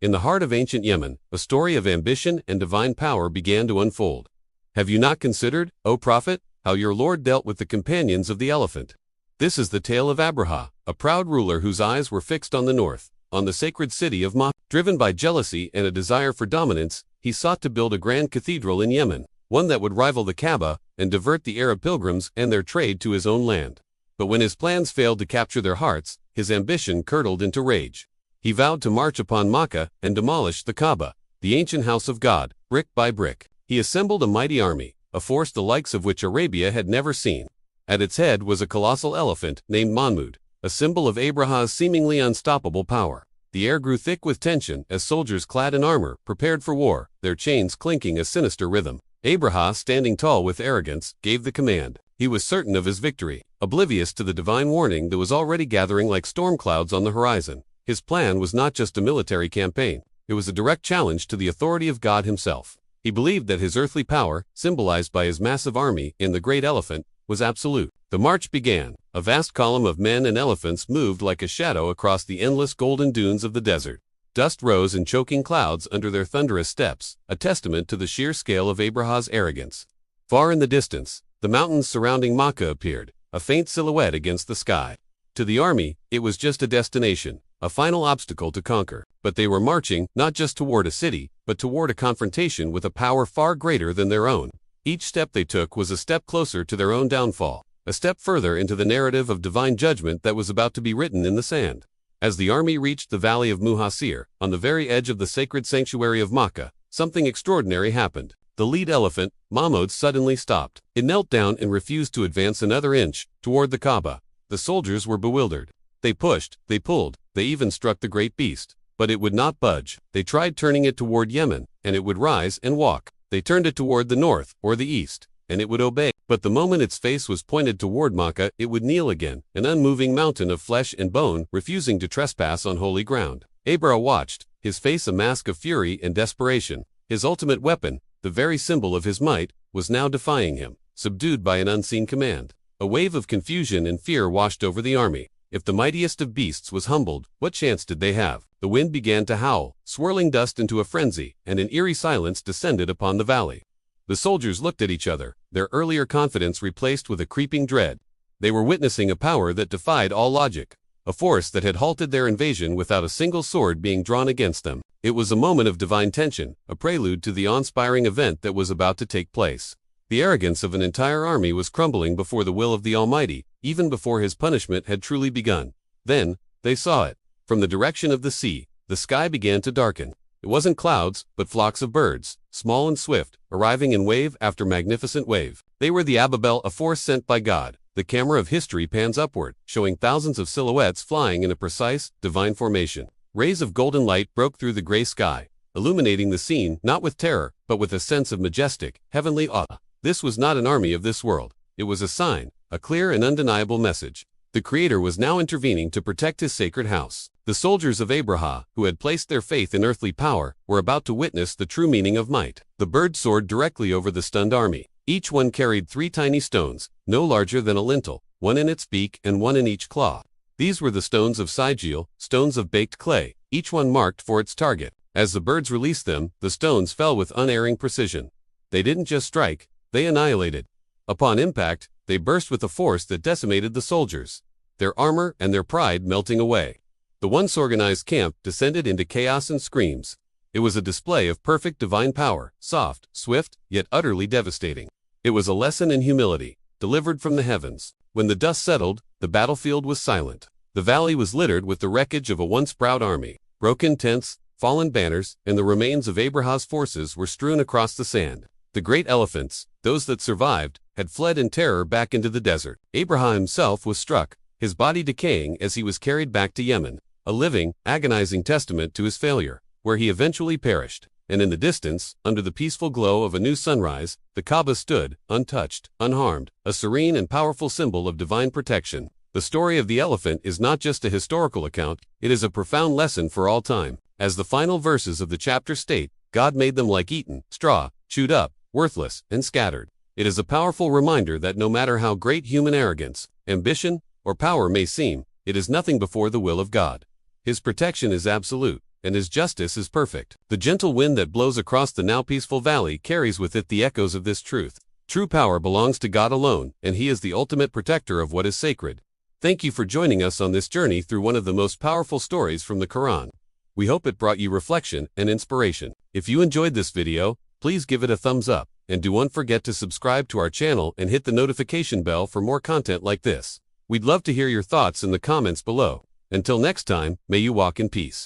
In the heart of ancient Yemen, a story of ambition and divine power began to unfold. Have you not considered, O prophet, how your Lord dealt with the companions of the elephant? This is the tale of Abraha, a proud ruler whose eyes were fixed on the north, on the sacred city of Makkah. Driven by jealousy and a desire for dominance, he sought to build a grand cathedral in Yemen, one that would rival the Kaaba and divert the Arab pilgrims and their trade to his own land. But when his plans failed to capture their hearts, his ambition curdled into rage. He vowed to march upon Makkah and demolish the Kaaba, the ancient house of God, brick by brick. He assembled a mighty army, a force the likes of which Arabia had never seen. At its head was a colossal elephant named Mahmud, a symbol of Abraha's seemingly unstoppable power. The air grew thick with tension as soldiers clad in armor prepared for war, their chains clinking a sinister rhythm. Abraha, standing tall with arrogance, gave the command. He was certain of his victory, oblivious to the divine warning that was already gathering like storm clouds on the horizon. His plan was not just a military campaign, it was a direct challenge to the authority of God himself. He believed that his earthly power, symbolized by his massive army in the great elephant, was absolute. The march began. A vast column of men and elephants moved like a shadow across the endless golden dunes of the desert. Dust rose in choking clouds under their thunderous steps, a testament to the sheer scale of Abraha's arrogance. Far in the distance, the mountains surrounding Makkah appeared, a faint silhouette against the sky. To the army, it was just a destination, a final obstacle to conquer. But they were marching not just toward a city, but toward a confrontation with a power far greater than their own. Each step they took was a step closer to their own downfall, a step further into the narrative of divine judgment that was about to be written in the sand. As the army reached the valley of Muhasir, on the very edge of the sacred sanctuary of Makkah, something extraordinary happened. The lead elephant, Mahmud, suddenly stopped. It knelt down and refused to advance another inch toward the Kaaba. The soldiers were bewildered. They pushed, they pulled, they even struck the great beast. But it would not budge. They tried turning it toward Yemen, and it would rise and walk. They turned it toward the north or the east, and it would obey. But the moment its face was pointed toward Makkah, it would kneel again, an unmoving mountain of flesh and bone, refusing to trespass on holy ground. Abraha watched, his face a mask of fury and desperation. His ultimate weapon, the very symbol of his might, was now defying him, subdued by an unseen command. A wave of confusion and fear washed over the army. If the mightiest of beasts was humbled, what chance did they have? The wind began to howl, swirling dust into a frenzy, and an eerie silence descended upon the valley. The soldiers looked at each other, their earlier confidence replaced with a creeping dread. They were witnessing a power that defied all logic, a force that had halted their invasion without a single sword being drawn against them. It was a moment of divine tension, a prelude to the awe-inspiring event that was about to take place. The arrogance of an entire army was crumbling before the will of the Almighty, even before his punishment had truly begun. Then, they saw it. From the direction of the sea, the sky began to darken. It wasn't clouds, but flocks of birds, small and swift, arriving in wave after magnificent wave. They were the Ababel, a force sent by God. The camera of history pans upward, showing thousands of silhouettes flying in a precise, divine formation. Rays of golden light broke through the gray sky, illuminating the scene not with terror, but with a sense of majestic, heavenly awe. This was not an army of this world. It was a sign, a clear and undeniable message. The Creator was now intervening to protect his sacred house. The soldiers of Abraha, who had placed their faith in earthly power, were about to witness the true meaning of might. The bird soared directly over the stunned army. Each one carried 3 tiny stones, no larger than a lintel, one in its beak and one in each claw. These were the stones of sigil, stones of baked clay, each one marked for its target. As the birds released them, the stones fell with unerring precision. They didn't just strike, they annihilated. Upon impact, they burst with a force that decimated the soldiers, their armor and their pride melting away. The once organized camp descended into chaos and screams. It was a display of perfect divine power, soft, swift, yet utterly devastating. It was a lesson in humility, delivered from the heavens. When the dust settled, the battlefield was silent. The valley was littered with the wreckage of a once proud army. Broken tents, fallen banners, and the remains of Abraha's forces were strewn across the sand. The great elephants, those that survived, had fled in terror back into the desert. Abraha himself was struck, his body decaying as he was carried back to Yemen, a living, agonizing testament to his failure, where he eventually perished. And in the distance, under the peaceful glow of a new sunrise, the Kaaba stood, untouched, unharmed, a serene and powerful symbol of divine protection. The story of the elephant is not just a historical account, it is a profound lesson for all time. As the final verses of the chapter state, God made them like eaten straw, chewed up, worthless, and scattered. It is a powerful reminder that no matter how great human arrogance, ambition, or power may seem, it is nothing before the will of God. His protection is absolute, and his justice is perfect. The gentle wind that blows across the now peaceful valley carries with it the echoes of this truth. True power belongs to God alone, and He is the ultimate protector of what is sacred. Thank you for joining us on this journey through one of the most powerful stories from the Quran. We hope it brought you reflection and inspiration. If you enjoyed this video, please give it a thumbs up, and don't forget to subscribe to our channel and hit the notification bell for more content like this. We'd love to hear your thoughts in the comments below. Until next time, may you walk in peace.